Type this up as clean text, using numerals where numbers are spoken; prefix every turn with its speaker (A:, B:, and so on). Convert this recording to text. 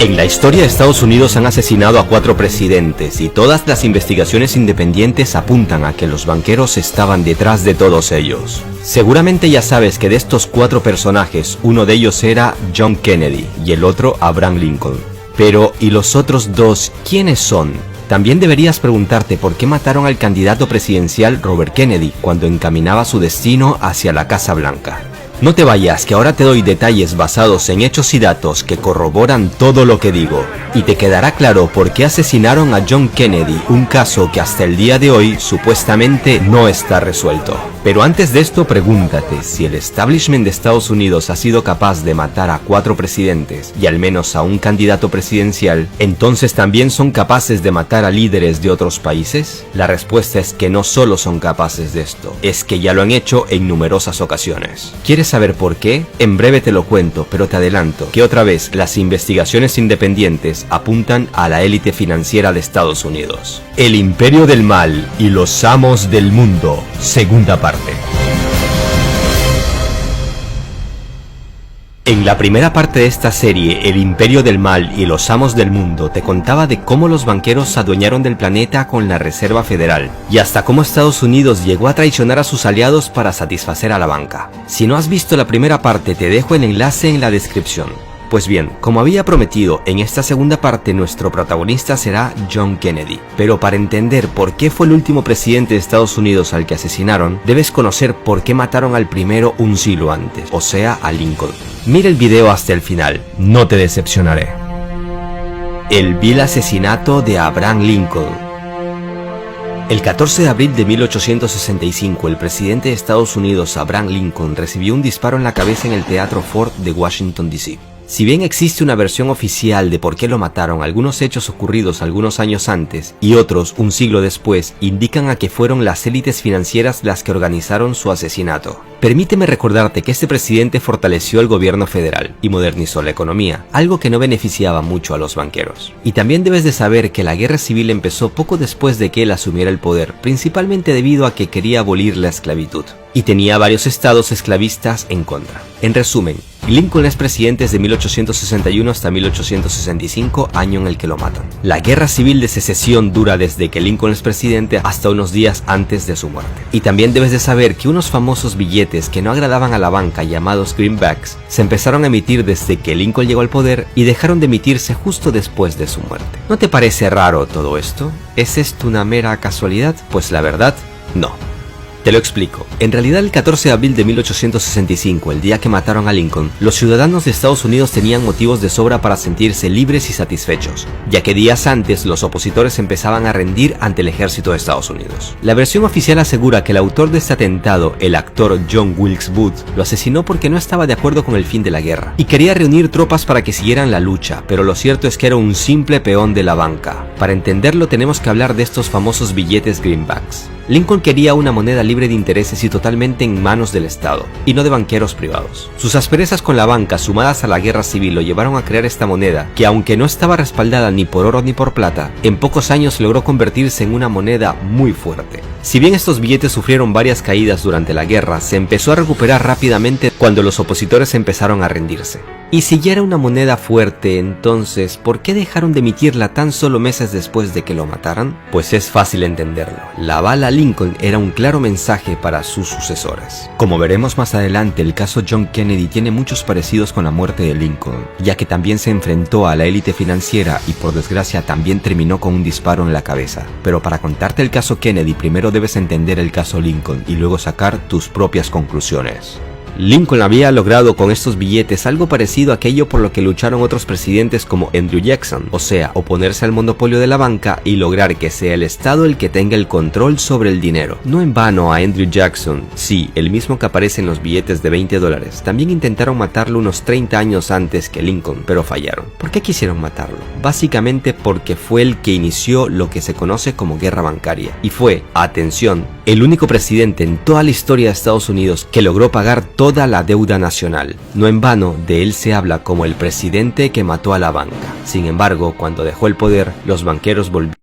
A: En la historia de Estados Unidos han asesinado a 4 presidentes y todas las investigaciones independientes apuntan a que los banqueros estaban detrás de todos ellos. Seguramente ya sabes que de estos 4 personajes, uno de ellos era John Kennedy y el otro Abraham Lincoln. Pero, ¿y los otros 2 quiénes son? También deberías preguntarte por qué mataron al candidato presidencial Robert Kennedy cuando encaminaba su destino hacia la Casa Blanca. No te vayas, que ahora te doy detalles basados en hechos y datos que corroboran todo lo que digo. Y te quedará claro por qué asesinaron a John Kennedy, un caso que hasta el día de hoy supuestamente no está resuelto. Pero antes de esto pregúntate, si el establishment de Estados Unidos ha sido capaz de matar a 4 presidentes y al menos a un candidato presidencial, ¿entonces también son capaces de matar a líderes de otros países? La respuesta es que no solo son capaces de esto, es que ya lo han hecho en numerosas ocasiones. ¿Quieres saber por qué? En breve te lo cuento, pero te adelanto que otra vez las investigaciones independientes apuntan a la élite financiera de Estados Unidos. El imperio del mal y los amos del mundo, segunda parte. En la primera parte de esta serie, El Imperio del Mal y los Amos del Mundo, te contaba de cómo los banqueros se adueñaron del planeta con la Reserva Federal, y hasta cómo Estados Unidos llegó a traicionar a sus aliados para satisfacer a la banca. Si no has visto la primera parte, te dejo el enlace en la descripción. Pues bien, como había prometido, en esta segunda parte nuestro protagonista será John Kennedy. Pero para entender por qué fue el último presidente de Estados Unidos al que asesinaron, debes conocer por qué mataron al primero un siglo antes, o sea, a Lincoln. Mira el video hasta el final, no te decepcionaré. El vil asesinato de Abraham Lincoln. El 14 de abril de 1865, el presidente de Estados Unidos, Abraham Lincoln, recibió un disparo en la cabeza en el Teatro Ford de Washington, D.C. Si bien existe una versión oficial de por qué lo mataron, algunos hechos ocurridos algunos años antes y otros un siglo después indican a que fueron las élites financieras las que organizaron su asesinato. Permíteme recordarte que este presidente fortaleció el gobierno federal y modernizó la economía, algo que no beneficiaba mucho a los banqueros. Y también debes de saber que la guerra civil empezó poco después de que él asumiera el poder, principalmente debido a que quería abolir la esclavitud. Y tenía varios estados esclavistas en contra. En resumen, Lincoln es presidente desde 1861 hasta 1865, año en el que lo matan. La guerra civil de secesión dura desde que Lincoln es presidente hasta unos días antes de su muerte. Y también debes de saber que unos famosos billetes que no agradaban a la banca, llamados greenbacks, se empezaron a emitir desde que Lincoln llegó al poder y dejaron de emitirse justo después de su muerte. ¿No te parece raro todo esto? ¿Es esto una mera casualidad? Pues la verdad, no. Te lo explico. En realidad, el 14 de abril de 1865, el día que mataron a Lincoln, los ciudadanos de Estados Unidos tenían motivos de sobra para sentirse libres y satisfechos, ya que días antes los opositores empezaban a rendir ante el ejército de Estados Unidos. La versión oficial asegura que el autor de este atentado, el actor John Wilkes Booth, lo asesinó porque no estaba de acuerdo con el fin de la guerra y quería reunir tropas para que siguieran la lucha, pero lo cierto es que era un simple peón de la banca. Para entenderlo tenemos que hablar de estos famosos billetes greenbacks. Lincoln quería una moneda libre de intereses y totalmente en manos del Estado, y no de banqueros privados. Sus asperezas con la banca, sumadas a la guerra civil, lo llevaron a crear esta moneda, que aunque no estaba respaldada ni por oro ni por plata, en pocos años logró convertirse en una moneda muy fuerte. Si bien estos billetes sufrieron varias caídas durante la guerra, se empezó a recuperar rápidamente cuando los opositores empezaron a rendirse. Y si ya era una moneda fuerte, entonces, ¿por qué dejaron de emitirla tan solo meses después de que lo mataran? Pues es fácil entenderlo. La bala Lincoln era un claro mensaje para sus sucesores. Como veremos más adelante, el caso John Kennedy tiene muchos parecidos con la muerte de Lincoln, ya que también se enfrentó a la élite financiera y por desgracia también terminó con un disparo en la cabeza. Pero para contarte el caso Kennedy, primero debes entender el caso Lincoln y luego sacar tus propias conclusiones. Lincoln había logrado con estos billetes algo parecido a aquello por lo que lucharon otros presidentes como Andrew Jackson, o sea, oponerse al monopolio de la banca y lograr que sea el Estado el que tenga el control sobre el dinero. No en vano a Andrew Jackson, sí, el mismo que aparece en los billetes de $20, también intentaron matarlo unos 30 años antes que Lincoln, pero fallaron. ¿Por qué quisieron matarlo? Básicamente porque fue el que inició lo que se conoce como guerra bancaria, y fue, atención, el único presidente en toda la historia de Estados Unidos que logró pagar toda la deuda nacional. No en vano, de él se habla como el presidente que mató a la banca. Sin embargo, cuando dejó el poder, los banqueros volvieron